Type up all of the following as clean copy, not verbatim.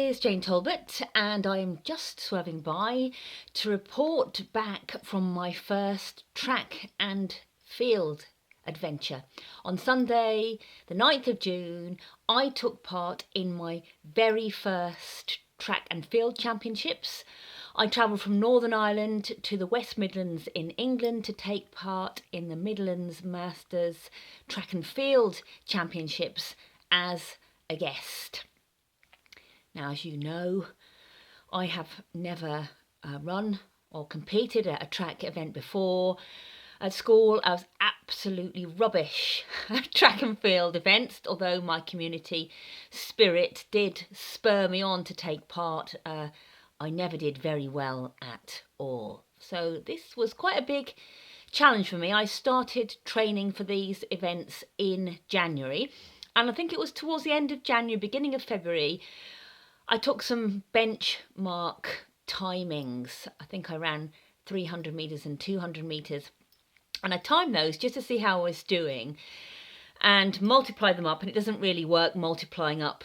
is Jane Talbot, and I am just swerving by to report back from my first track and field adventure. On Sunday, the 9th of June, I took part in my very first track and field championships. I travelled from Northern Ireland to the West Midlands in England to take part in the Midlands Masters Track and Field Championships as a guest. Now, as you know, I have never run or competed at a track event before. At school, I was absolutely rubbish at track and field events, although my community spirit did spur me on to take part. I never did very well at all. So this was quite a big challenge for me. I started training for these events in January, and I think it was towards the end of January, beginning of February, I took some benchmark timings. I think I ran 300 metres and 200 metres. And I timed those just to see how I was doing and multiplied them up. And it doesn't really work multiplying up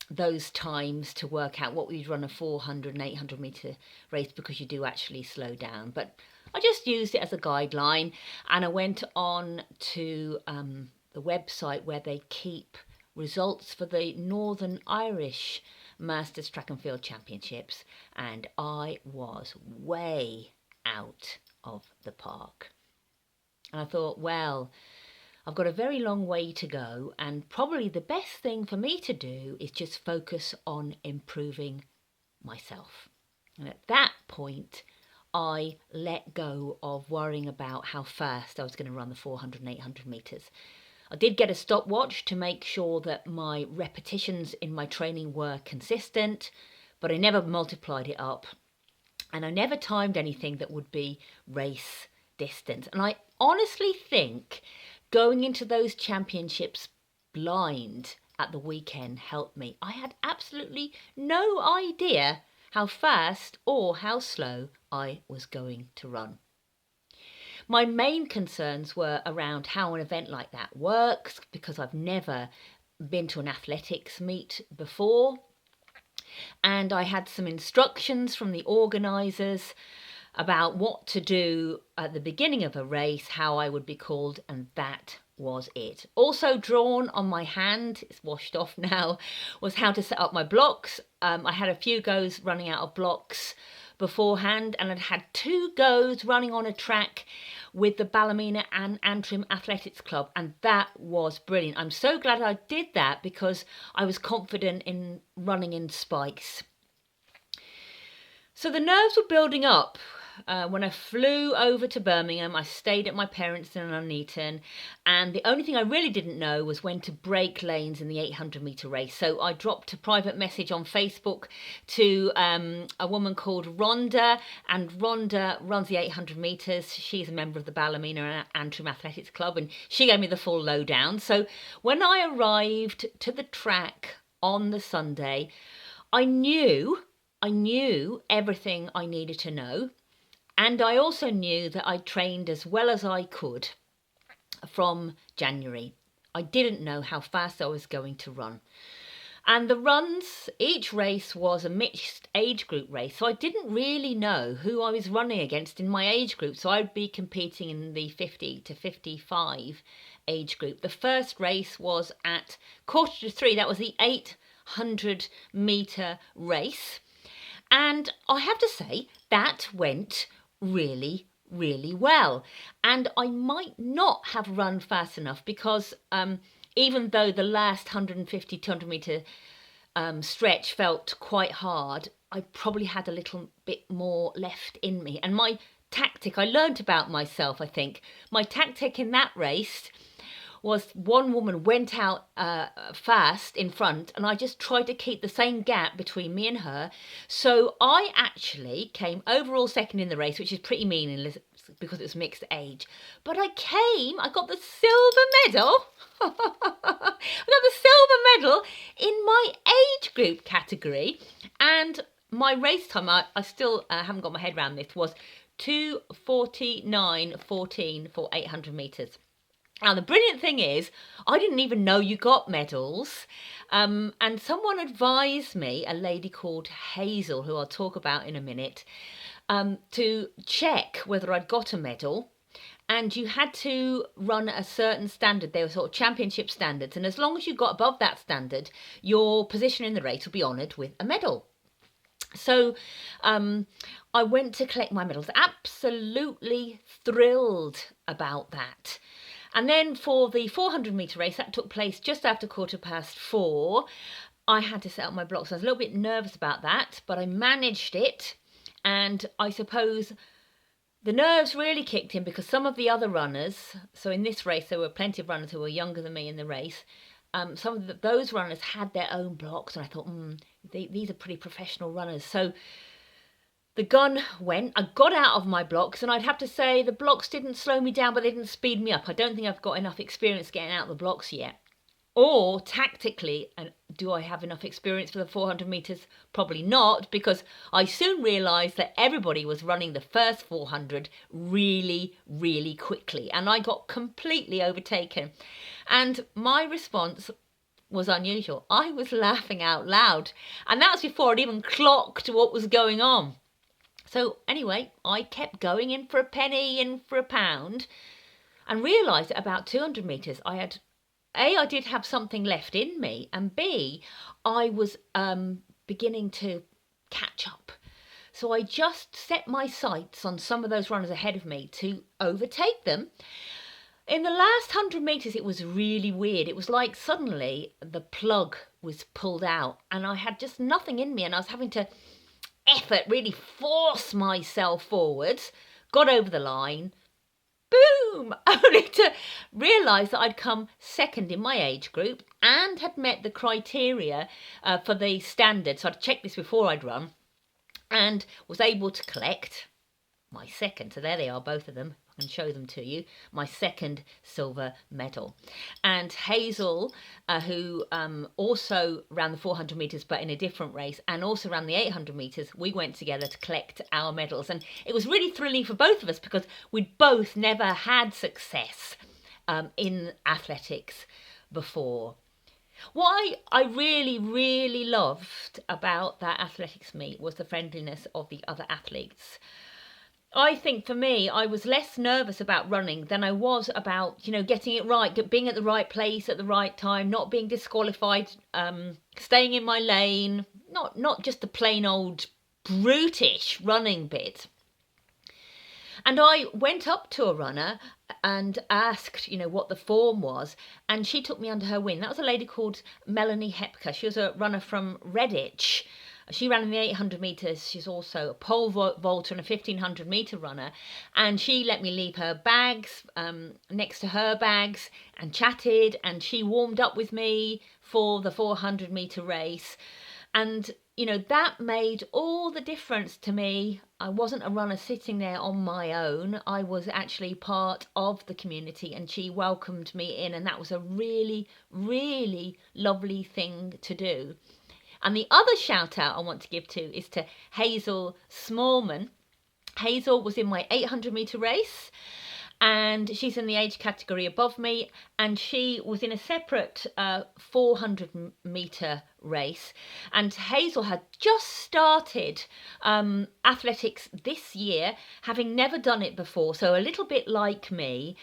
those times to work out what we'd run a 400 and 800 metre race, because you do actually slow down. But I just used it as a guideline, and I went on to the website where they keep results for the Northern Irish Masters Track and Field Championships, and I was way out of the park. And I thought, well, I've got a very long way to go, and probably the best thing for me to do is just focus on improving myself. And at that point, I let go of worrying about how fast I was going to run the 400 and 800 metres. I did get a stopwatch to make sure that my repetitions in my training were consistent, but I never multiplied it up, and I never timed anything that would be race distance. And I honestly think going into those championships blind at the weekend helped me. I had absolutely no idea how fast or how slow I was going to run. My main concerns were around how an event like that works, because I've never been to an athletics meet before. And I had some instructions from the organisers about what to do at the beginning of a race, how I would be called, and that was it. Also drawn on my hand, it's washed off now, was how to set up my blocks. I had a few goes running out of blocks beforehand, and I'd had 2 goes running on a track with the Ballymena and Antrim Athletics Club, and that was brilliant. I'm so glad I did that, because I was confident in running in spikes. So the nerves were building up. When I flew over to Birmingham, I stayed at my parents' in Nuneaton, and the only thing I really didn't know was when to break lanes in the 800 metre race. So I dropped a private message on Facebook to a woman called Rhonda, and Rhonda runs the 800 metres. She's a member of the Ballymena and Antrim Athletics Club, and she gave me the full lowdown. So when I arrived to the track on the Sunday, I knew everything I needed to know. And I also knew that I trained as well as I could from January. I didn't know how fast I was going to run. And the runs, each race was a mixed age group race. So I didn't really know who I was running against in my age group. So I'd be competing in the 50 to 55 age group. The first race was at 2:45. That was the 800 metre race. And I have to say, that went really well, and I might not have run fast enough, because even though the last 150 200 metre stretch felt quite hard, I probably had a little bit more left in me. And my tactic, I learned about myself, I think my tactic in that race was, one woman went out fast in front, and I just tried to keep the same gap between me and her. So I actually came overall second in the race, which is pretty meaningless because it was mixed age. But I got the silver medal. I got the silver medal in my age group category. And my race time, I still haven't got my head around this, was 2:49.14 for 800 metres. Now, the brilliant thing is, I didn't even know you got medals. And someone advised me, a lady called Hazel, who I'll talk about in a minute, to check whether I'd got a medal. And you had to run a certain standard. They were sort of championship standards. And as long as you got above that standard, your position in the race will be honoured with a medal. So I went to collect my medals, absolutely thrilled about that. And then for the 400 metre race, that took place just after 4:15. I had to set up my blocks. I was a little bit nervous about that, but I managed it. And I suppose the nerves really kicked in because some of the other runners, so in this race, there were plenty of runners who were younger than me in the race. Some of those runners had their own blocks, and I thought, these are pretty professional runners. So the gun went. I got out of my blocks, and I'd have to say the blocks didn't slow me down, but they didn't speed me up. I don't think I've got enough experience getting out of the blocks yet. Or tactically, and do I have enough experience for the 400 metres? Probably not, because I soon realised that everybody was running the first 400 really, really quickly, and I got completely overtaken. And my response was unusual. I was laughing out loud, and that was before I'd even clocked what was going on. So anyway, I kept going, in for a penny, in for a pound, and realised at about 200 metres I did have something left in me, and B, I was beginning to catch up. So I just set my sights on some of those runners ahead of me to overtake them. In the last 100 metres, it was really weird. It was like suddenly the plug was pulled out and I had just nothing in me, and I was having to really force myself forwards, got over the line, boom, only to realise that I'd come second in my age group and had met the criteria for the standard. So I'd checked this before I'd run and was able to collect my second. So there they are, both of them. I can show them to you. My second silver medal. And Hazel, who also ran the 400 metres but in a different race, and also ran the 800 metres, we went together to collect our medals. And it was really thrilling for both of us because we'd both never had success in athletics before. What I really, really loved about that athletics meet was the friendliness of the other athletes. I think for me, I was less nervous about running than I was about, getting it right, being at the right place at the right time, not being disqualified, staying in my lane, not just the plain old brutish running bit. And I went up to a runner and asked, what the form was, and she took me under her wing. That was a lady called Melanie Hepker. She was a runner from Redditch. She ran in the 800 metres. She's also a pole vaulter and a 1500 metre runner. And she let me leave her bags next to her bags and chatted. And she warmed up with me for the 400 metre race. And, that made all the difference to me. I wasn't a runner sitting there on my own. I was actually part of the community, and she welcomed me in. And that was a really, really lovely thing to do. And the other shout out I want to give to is to Hazel Smallman. Hazel was in my 800 metre race, and she's in the age category above me, and she was in a separate 400 metre race. And Hazel had just started athletics this year, having never done it before, so a little bit like me.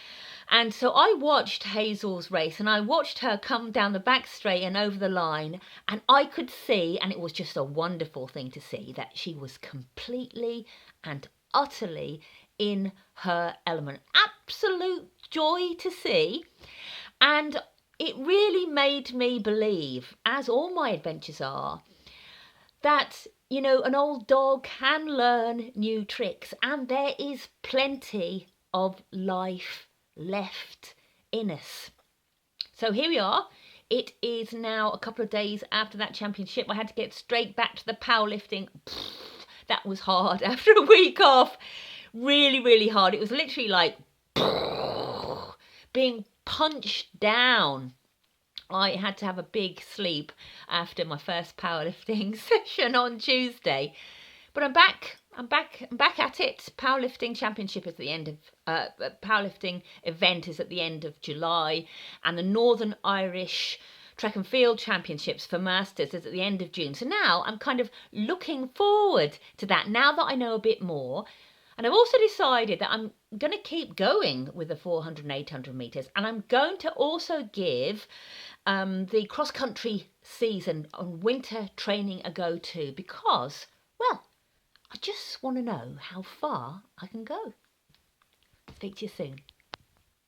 And so I watched Hazel's race, and I watched her come down the back straight and over the line, and I could see, and it was just a wonderful thing to see, that she was completely and utterly in her element. Absolute joy to see. And it really made me believe, as all my adventures are, that, an old dog can learn new tricks, and there is plenty of life left in us. So here we are. It is now a couple of days after that championship. I had to get straight back to the powerlifting. That was hard after a week off. Really, really hard. It was literally like being punched down. I had to have a big sleep after my first powerlifting session on Tuesday. But I'm back I'm back at it. Powerlifting championship is at the end of powerlifting event is at the end of July, and the Northern Irish Track and Field Championships for Masters is at the end of June. So now I'm kind of looking forward to that now that I know a bit more. And I've also decided that I'm going to keep going with the 400 and 800 meters, and I'm going to also give the cross country season on winter training a go too, because, well, I just want to know how far I can go. Speak to you soon.